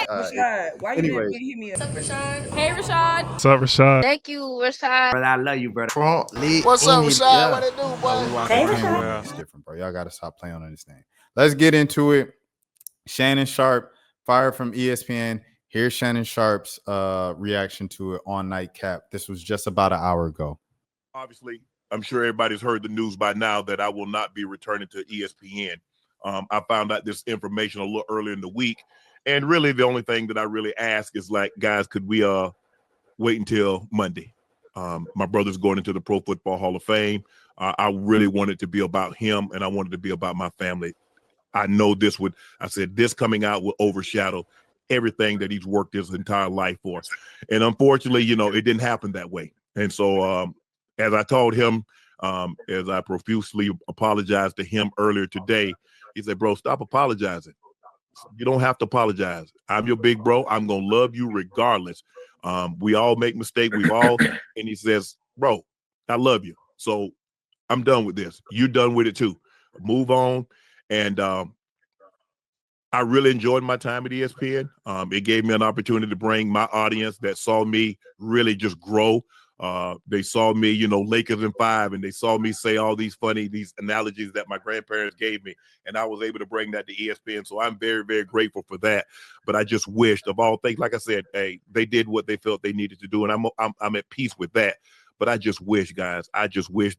Rashad, why you didn't hit me up? What's up, Rashad? Hey, Rashad. What's up, Rashad? Thank you, Rashad. Brother, I love you, brother. What's up, Rashad? What it do, boy? Hey, Rashad. It's different, bro. Y'all got to stop playing on this thing. Let's get into it. Shannon Sharpe fired from ESPN. Here's Shannon Sharpe's reaction to it on Nightcap. This was just about an hour ago. Obviously, I'm sure everybody's heard the news by now that I will not be returning to ESPN. I found out this information a little earlier in the week. And really, the only thing that I really ask is, like, guys, could we wait until Monday? My brother's going into the Pro Football Hall of Fame. I really wanted to be about him, and I wanted to be about my family. I know this coming out will overshadow everything that he's worked his entire life for. And unfortunately, it didn't happen that way. And so as I told him, as I profusely apologized to him earlier today, he said, bro, stop apologizing. You don't have to apologize. I'm your big bro. I'm going to love you regardless. We all make mistakes. And he says, bro, I love you. So I'm done with this. You're done with it too. Move on. And I really enjoyed my time at ESPN. It gave me an opportunity to bring my audience that saw me really just grow. They saw me, Lakers in 5, and they saw me say all these analogies that my grandparents gave me, and I was able to bring that to ESPN. So I'm very, very grateful for that. But I just wished, of all things, like I said, hey, they did what they felt they needed to do, and I'm at peace with that. But I just wish, guys,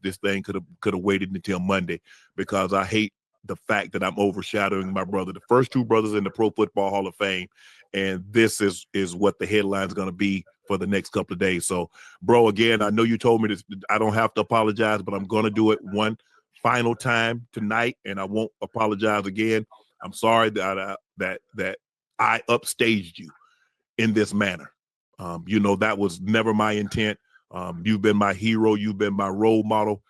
this thing could have waited until Monday, because I hate the fact that I'm overshadowing my brother, the first two brothers in the Pro Football Hall of Fame, and this is what the headline's going to be for the next couple of days. So, bro, again, I know you told me this, I don't have to apologize, but I'm going to do it one final time tonight, and I won't apologize again. I'm sorry that I upstaged you in this manner. That was never my intent. You've been my hero. You've been my role model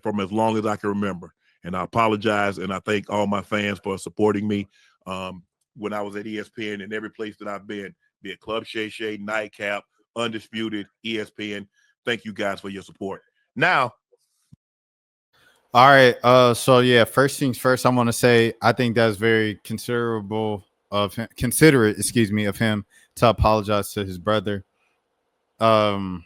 from as long as I can remember. And I apologize, and I thank all my fans for supporting me when I was at ESPN and every place that I've been, be it Club Shay Shay, Nightcap, Undisputed, ESPN. Thank you guys for your support. Now. All right. So, yeah, first things first, I want to say I think that's very considerate of him to apologize to his brother. I've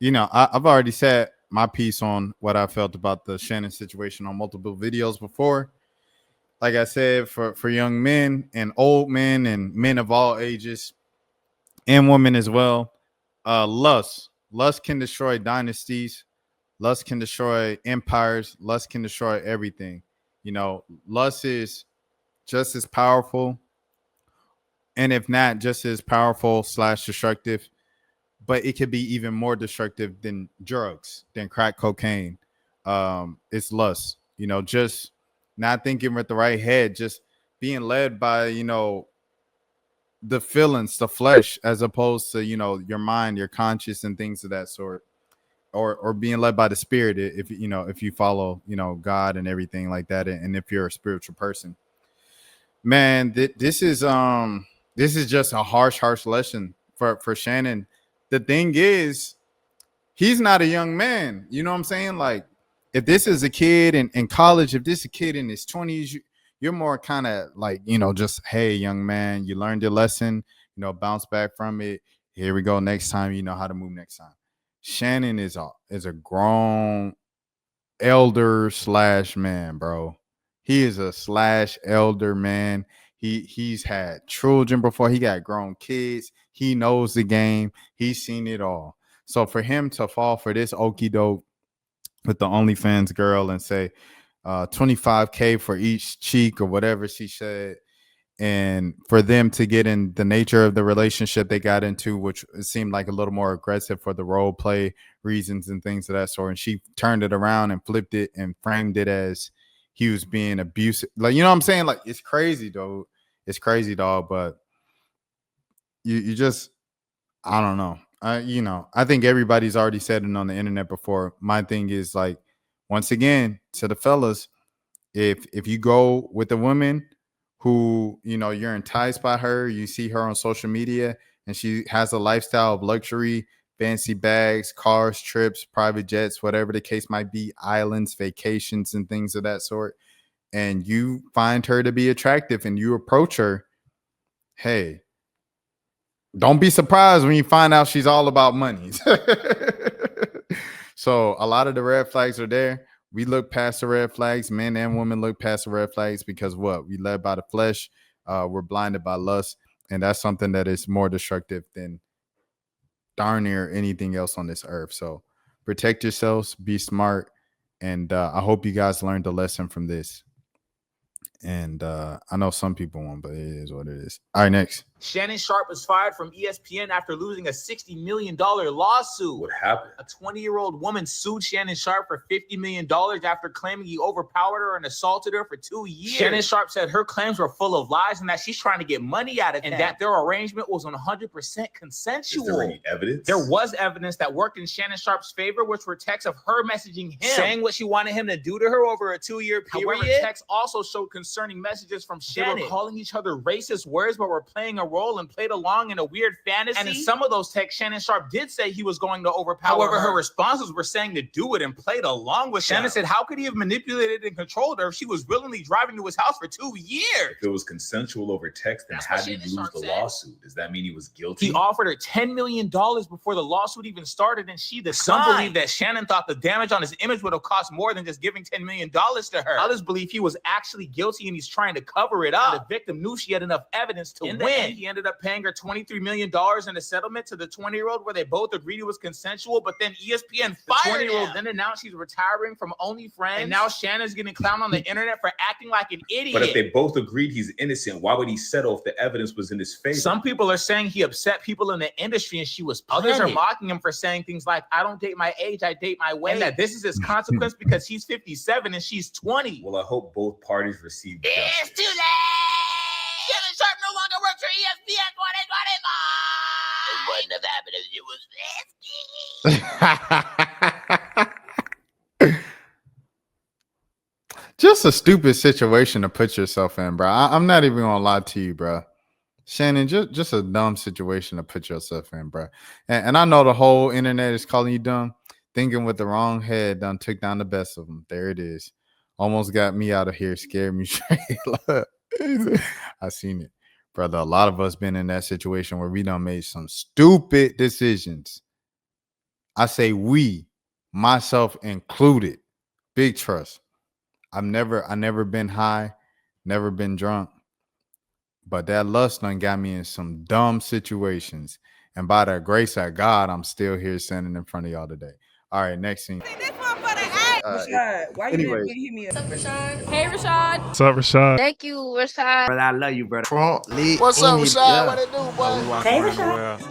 already said my piece on what I felt about the Shannon situation on multiple videos before. Like I said, for young men and old men and men of all ages and women as well, lust can destroy dynasties. Lust can destroy empires. Lust can destroy everything. Lust is just as powerful, and if not just as powerful / destructive, but it could be even more destructive than drugs, than crack cocaine. It's lust, just not thinking with the right head, just being led by, the feelings, the flesh, as opposed to, your mind, your conscience, and things of that sort, or being led by the spirit. If you follow, God and everything like that. And if you're a spiritual person, man, this is just a harsh lesson for Shannon. The thing is, he's not a young man. You know what I'm saying? Like, if this is a kid in college, if this is a kid in his 20s, you're more kind of like, just, hey, young man, you learned your lesson, bounce back from it. Here we go. Next time, you know how to move next time. Shannon is a grown elder / man, bro. He is a / elder man. He's had children before. He got grown kids. He knows the game. He's seen it all. So for him to fall for this okie doke with the OnlyFans girl and say $25K for each cheek or whatever she said, and for them to get in the nature of the relationship they got into, which seemed like a little more aggressive for the role play reasons and things of that sort. And she turned it around and flipped it and framed it as he was being abusive. Like, you know what I'm saying? Like, it's crazy, though. It's crazy, dog. But you just, I don't know. I think everybody's already said it on the internet before. My thing is, like, once again, to the fellas, if you go with a woman who, you're enticed by her, you see her on social media, and she has a lifestyle of luxury, fancy bags, cars, trips, private jets, whatever the case might be, islands, vacations, and things of that sort, and you find her to be attractive and you approach her, hey, don't be surprised when you find out she's all about money. So a lot of the red flags are there. We look past the red flags. Men and women look past the red flags because what? We led by the flesh. We're blinded by lust. And that's something that is more destructive than darn near anything else on this earth. So protect yourselves, be smart. And I hope you guys learned a lesson from this. And I know some people won't, but it is what it is. All right, next. Shannon Sharpe was fired from ESPN after losing a $60 million lawsuit. What happened? A 20-year-old woman sued Shannon Sharpe for $50 million after claiming he overpowered her and assaulted her for 2 years. Shannon Sharpe said her claims were full of lies and that she's trying to get money out of them, and that their arrangement was 100% consensual. Is there any evidence? There was evidence that worked in Shannon Sharpe's favor, which were texts of her messaging him, saying what she wanted him to do to her over a 2-year period. However, texts also showed concerning messages from Shannon. They were calling each other racist words, but were playing a role and played along in a weird fantasy. And in some of those texts, Shannon Sharpe did say he was going to overpower her. However, her responses were saying to do it and played along with Shannon. Said, how could he have manipulated and controlled her if she was willingly driving to his house for 2 years? If it was consensual over text, then how did he lose the lawsuit? Does that mean he was guilty? He offered her $10 million before the lawsuit even started, and she declined. Some believe that Shannon thought the damage on his image would have cost more than just giving $10 million to her. Others believe he was actually guilty and he's trying to cover it up. And the victim knew she had enough evidence to win. He ended up paying her $23 million in a settlement to the 20-year-old where they both agreed it was consensual, but then ESPN fired him. The 20-year-old then announced she's retiring from OnlyFriends, and now Shannon's getting clowned on the internet for acting like an idiot. But if they both agreed he's innocent, why would he settle if the evidence was in his favor? Some people are saying he upset people in the industry and she was panicked. Others are mocking him for saying things like, I don't date my age, I date my way. And that this is his consequence because he's 57 and she's 20. Well, I hope both parties receive justice. It's too late! Shannon Sharpe no longer works for ESPN 2025! It wouldn't have happened if you was 50. Just a stupid situation to put yourself in, bro. I'm not even gonna lie to you, bro. Shannon, just a dumb situation to put yourself in, bro. And I know the whole internet is calling you dumb. Thinking with the wrong head done took down the best of them. There it is. Almost got me out of here. Scared me straight. I seen it, brother. A lot of us been in that situation where we done made some stupid decisions. I say we, myself included. Big trust. I never been high, never been drunk. But that lust done got me in some dumb situations. And by the grace of God, I'm still here standing in front of y'all today. All right, next thing. Rashad, why you didn't hit me up? What's up, Rashad? Hey, Rashad. What's up, Rashad? Thank you, Rashad. Brother, I love you, brother. What's up, Rashad? What it do, boy? Hey, Rashad.